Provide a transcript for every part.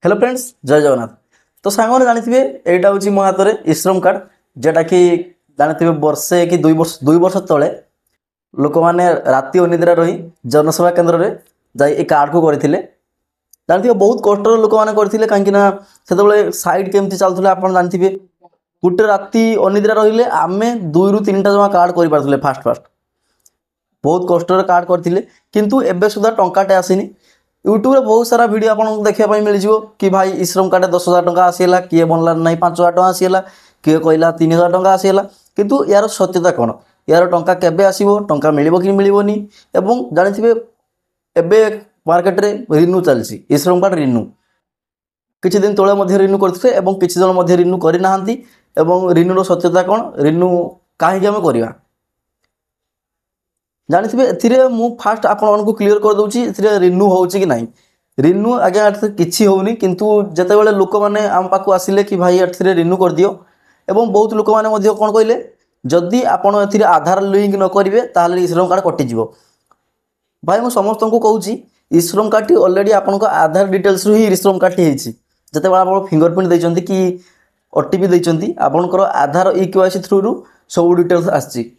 Hello friends जय जगन्नाथ। तो सांग जानी एटा हूँ मो हाथ में इश्रम कार्ड जेटा कि जानी वर्षे कि दुई वर्ष तले लोक मैंने राति अनिद्रा रही जनसेवा केन्द्र में जाई कार्ड को करते जानते बहुत कष्ट लोक मैंने करते कहीं सैड केमती चलता आप जानते गोटे राति अनिद्रा रही आम 2 ରୁ 3टा जमा कार्ड कर फास्ट फास्ट बहुत कष्ट कार्ड करते किंतु एबे सुधा टंकाटे आसीनी। यूट्यूब बहुत सारा वीडियो आपको देखा मिल कि भाई इश्रम कार्ड 10,000 टंका आसीगला किए बनला ना 5,000 टंका आसीगला किए कहला 3,000 टंका आसीगला किंतु यार सत्यता कौन यार टंका केबे आसीबो टंका मिलिबो कि मिलिबोनी एवं जानिथिबे एबे मार्केट रे रिन्यू चलसी इश्रम कार्ड रिन्यू किछि दिन तळे मध्ये रिन्यू करथिले एवं किछि जन मध्ये रिन्यू करि नाहंती एवं रिन्यू रो सत्यता कौन रिन्यू काहे हम करिवा जानी ए मु फास्ट आपको क्लीयर कर दूची रिन्यू हो कि ना रिन्यू आज्ञा किसी होनी किंतु जिते बड़े लोक मैंने आम पाक आसिले कि भाई ए रिन्यू कर दियो एवं बहुत लोक मैंने कौन कहले जदि आपड़ ए आधार लिंक न करेंगे ताहले इश्रम कार्ड कटिज भाई मुझे समस्त को कहूँ इश्रम कार्ड टी अलरेडी आपको आधार डिटेल्स ही इश्रम कार्ड टी जिते बड़े आप फिंगरप्रिंट देते कि ओटीपी देते आपंकर आधार EKYC थ्रू रू सब डिटेल्स आसी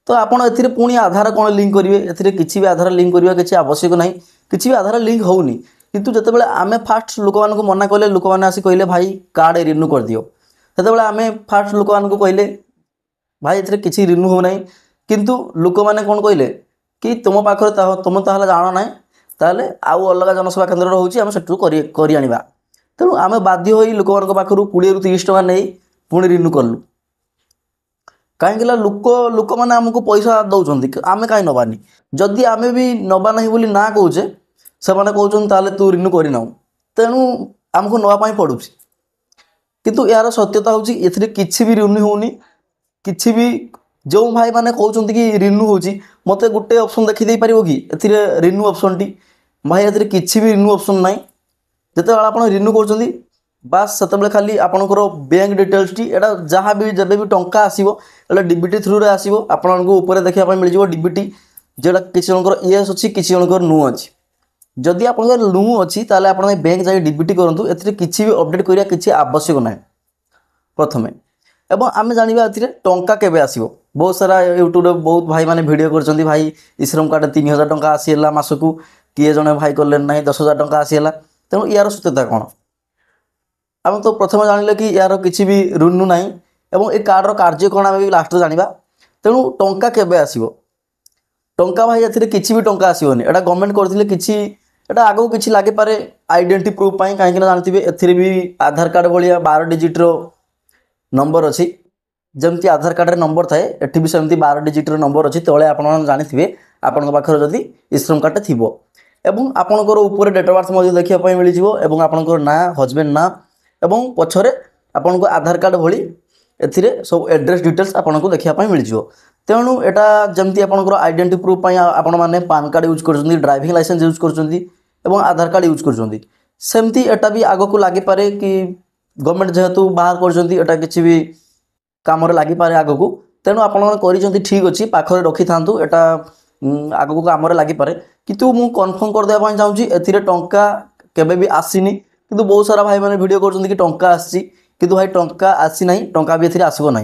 तो आपड़ ए पुणी आधार कौन लिंक करेंगे ए किसी भी आधार लिंक करवा किसी आवश्यक ना किसी भी आधार लिंक होनी किंतु जिते बड़े आम फास्ट लोक मानक मना कले लोक मैंने आसी कहले भाई कार्ड रिन्यू कर दियो से आम फास्ट लोक मानक कहले भाई ए किसी रिन्यू होना किंतु लोक मैंने कौन कहले कि तुम पाखे तुम ताहले जान ना ताहले आउ अलग जनसेवा केन्द्र होची आम सेठू करी आनिबा तेणु आम बाध्य होई लोक मानक पाखरु 20 ରୁ 30 टंका नहीं पुणी रिन्यू कलु कहीं लोक मैंने आमको पैसा दौरान आम कहीं नबानी जदि आम भी नबा ना बोली ना कौचे से कहते तू रिन्यू करना तेणु आमको नापी पड़ू किंतु यार सत्यता हूँ ए किसी भी रिन्यू होनी किसी भी जो भाई मैंने कहते कि रिन्यू होची मत गोटे ऑप्शन देखी पार कि ए रिन्यू ऑप्शन टी भाई ए किसी भी रिन्यू ऑप्शन ना जिते आप रिन्यू कर बास से खाली आपंकर बैंक डिटेल्स टी एटा जहाँ भी जब भी टंका आसो डीबीटी थ्रू रे आसो आपको ऊपर देखा मिल जाए डीबीटी जोटा किसी जनकर येस अच्छी किसी जनकर नु अच्छी जदि आप नु अच्छी ताले आप बैंक जाए डीबीटी करूँ ए किसी भी अपडेट करिया किसी आवश्यक ना प्रथम एवं आम जाना टंका केबे आसो बहुत सारा यूट्यूब बहुत भाई मैंने वीडियो कर भाई इश्रम कार्ड 3,000 टंका आसीगला मासकू किए जड़े भाई कले ना 10,000 टंका आसीगला तेणु यार सत्यता कौन आम तो प्रथम जानिले कि यार किसी भी रिन्यू ना एवं ए कार्डर कार्य कौन आम लास्ट जाना तेणु टंका केबे आसीबो टंका भाई ए किसी भी टंका आसोनी एटा गवर्नमेंट करथिले किसी एटा आगो किसी लागे पारे आइडेंटिटी प्रूफ पाई कहीं जानते ए भी आधार कार्ड भाया 12 डिजिट रो नंबर अच्छी जमती आधार कार्ड रे नंबर थाए एठी भी सेमती 12 डिजिट रो नंबर अच्छी तले आप जानी आपण पाखर जदि इश्रम कार्ड थी एवं आपणकर ऊपर डेट ऑफ बर्थ देखा मिल जाए आपणकर ना हजबैंड ना एवं पछरे आपनको आधार कार्ड भली एथिरे सब एड्रेस डिटेल्स आपको देखा मिल जाए तेणु यहाँ जमती आपंकर आइडेंटिटी प्रूफ आपण मैंने पान कार्ड यूज कर ड्राइविंग लाइसेंस यूज कर आधार कार्ड यूज करमती एटा भी आग को लगी पारे कि गवर्नमेंट जेहेतु बाहर कर किसी भी कम लगी पारे आग को तेणु आप ठीक अच्छे पाखे रखी था यहाँ आग को कम लगी पारे किंतु मु कन्फर्म करदेवाई चाहूँगी ए टंका केबे भी आसीनी किंतु बहुत सारा भाई मैंने वीडियो कर कि टंका आसी किंतु भाई टंका आसी ना टंका भी ए आसब ना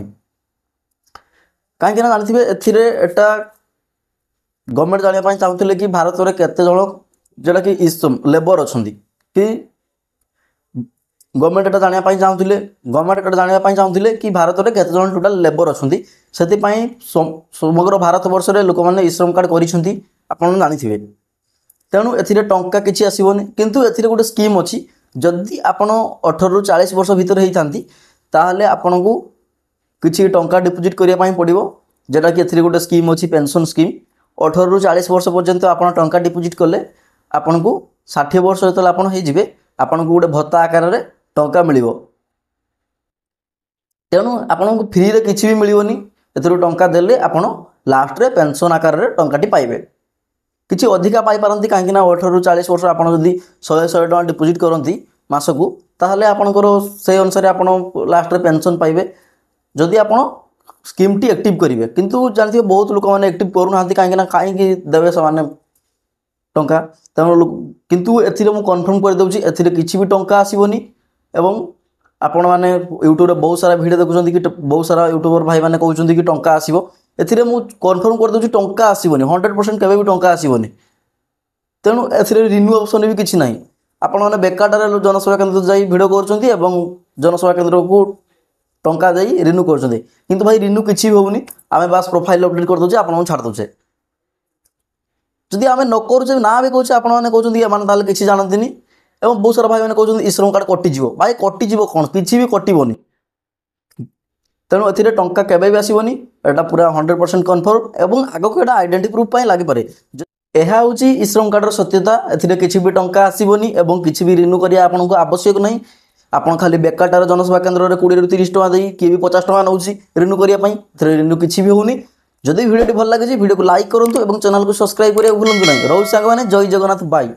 कहीं जानते एटा गवर्नमेंट जानापी चाहूले कि भारत में केते जन जोटा कि लेबर अच्छा कि गवर्नमेंट एटा जानापी चाहूले गवर्नमेंट एटा जानापी चाहूले कि भारत में केते जन टोटाल लेबर अच्छा से समग्र भारत वर्ष में लोक मैंने इश्रम कार्ड करें आपड़ जानी तेणु ए टंका किसी आसबनी किंतु ए गोटे स्कीम अच्छी जदि आपण 18 ରୁ 40 वर्ष भितर होती ताहले आपन को किसी टंका डिपोजिट करने पड़ो जोटा कि ए गोटे स्कीम अच्छी पेंशन स्कीम 18 ରୁ 40 वर्ष पर्यंत आप टंका डिपोजिट कले आपन को 60 वर्ष जो आप आपन को गोटे भत्ता आकार में टंका मिल तेणु आपन को फ्री रे किसी भी मिलनी ए टंका देले आपन लास्ट रे पेंशन आकार में टंकाटी पाइबे किसी अधिका पाइपारती कहीं 18 ରୁ 40 वर्ष आप 100 टका डिपोजिट करती मासकू ताहले आपणकर से अनुसार आप लास्ट रे पेंशन पाइबे जदि आप स्कीम टी एक्टिव करेंगे किंतु जानते बहुत लोक मैंने एक्टिव करूना कहीं देवे से ଟଙ୍କା। ତେଣୁ କିନ୍ତୁ ଏଥିରେ ମୁଁ କନଫର୍ମ କରିଦେଉଛି ଏଥିରେ କିଛି ବି ଟଙ୍କା ଆସିବନି। ଏବଂ ଆପଣମାନେ ୟୁଟ୍ୟୁବରେ ବହୁତ ସାରା ଭିଡ଼ିଓ ଦେଖୁଛନ୍ତି କି ବହୁତ ସାରା ୟୁଟ୍ୟୁବର ଭାଇମାନେ କହୁଛନ୍ତି କି ଟଙ୍କା ଆସିବ, ଏଥିରେ ମୁଁ କନଫର୍ମ କରିଦେଉଛି ଟଙ୍କା ଆସିବନି, 100% କେବେ ବି ଟଙ୍କା ଆସିବନି। ତେଣୁ ଏଥିରେ ରିନ୍ୟୁ ଅପସନ୍ ବି କିଛି ନାହିଁ। ଆପଣମାନେ ବେକାରଟାରେ ଜନସେବା କେନ୍ଦ୍ର ଯାଇ ଭିଡ଼ିଓ କରୁଛନ୍ତି ଏବଂ ଜନସେବା କେନ୍ଦ୍ରକୁ ଟଙ୍କା ଦେଇ ରିନ୍ୟୁ କରୁଛନ୍ତି, କିନ୍ତୁ ଭାଇ ରିନ୍ୟୁ କିଛି ବି ହେଉନି। ଆମେ ବାସ୍ ପ୍ରୋଫାଇଲ୍ ଅପଡେଟ୍ କରିଦେଉଛେ, ଆପଣଙ୍କୁ ଛାଡ଼ି ଦେଉଛେ। ଯଦି ଆମେ ନ କରୁଛେ ନା ବି କହୁଛେ, ଆପଣମାନେ କହୁଛନ୍ତି ଏମାନେ ତାହେଲେ କିଛି ଜାଣନ୍ତିନି। ଏବଂ ବହୁତ ସାରା ଭାଇମାନେ କହୁଛନ୍ତି ଇଶ୍ରମ କାର୍ଡ଼ କଟିଯିବ। ଭାଇ କଟିଯିବ କ'ଣ, କିଛି ବି କଟିବନି। ତେଣୁ ଏଥିରେ ଟଙ୍କା କେବେ ବି ଆସିବନି, ଏଇଟା ପୁରା 100% କନଫର୍ମ। ଏବଂ ଆଗକୁ ଏଇଟା ଆଇଡେଣ୍ଟି ପ୍ରୁଫ୍ ପାଇଁ ଲାଗିପାରେ। ଏହା ହେଉଛି ଇଶ୍ରମ କାର୍ଡ଼ର ସତ୍ୟତା। ଏଥିରେ କିଛି ବି ଟଙ୍କା ଆସିବନି ଏବଂ କିଛି ବି ରିନ୍ୟୁ କରିବା ଆପଣଙ୍କୁ ଆବଶ୍ୟକ ନାହିଁ। ଆପଣ ଖାଲି ବେକାରଟାର ଜନସେବା କେନ୍ଦ୍ରରେ 20 ରୁ 30 ଟଙ୍କା ଦେଇ, କିଏ ବି 50 ଟଙ୍କା ନେଉଛି ରିନ୍ୟୁ କରିବା ପାଇଁ। ଏଥିରେ ରିନ୍ୟୁ କିଛି ବି ହେଉନି। ଯଦି ଭିଡ଼ିଓଟି ଭଲ ଲାଗିଛି ଭିଡ଼ିଓକୁ ଲାଇକ୍ କରନ୍ତୁ ଏବଂ ଚ୍ୟାନେଲକୁ ସବସ୍କ୍ରାଇବ୍ କରିବାକୁ ଭୁଲନ୍ତୁ ନାହିଁ। ରହୁଛି ସାଙ୍ଗମାନେ, ଜୟ ଜଗନ୍ନାଥ, ବାଇ।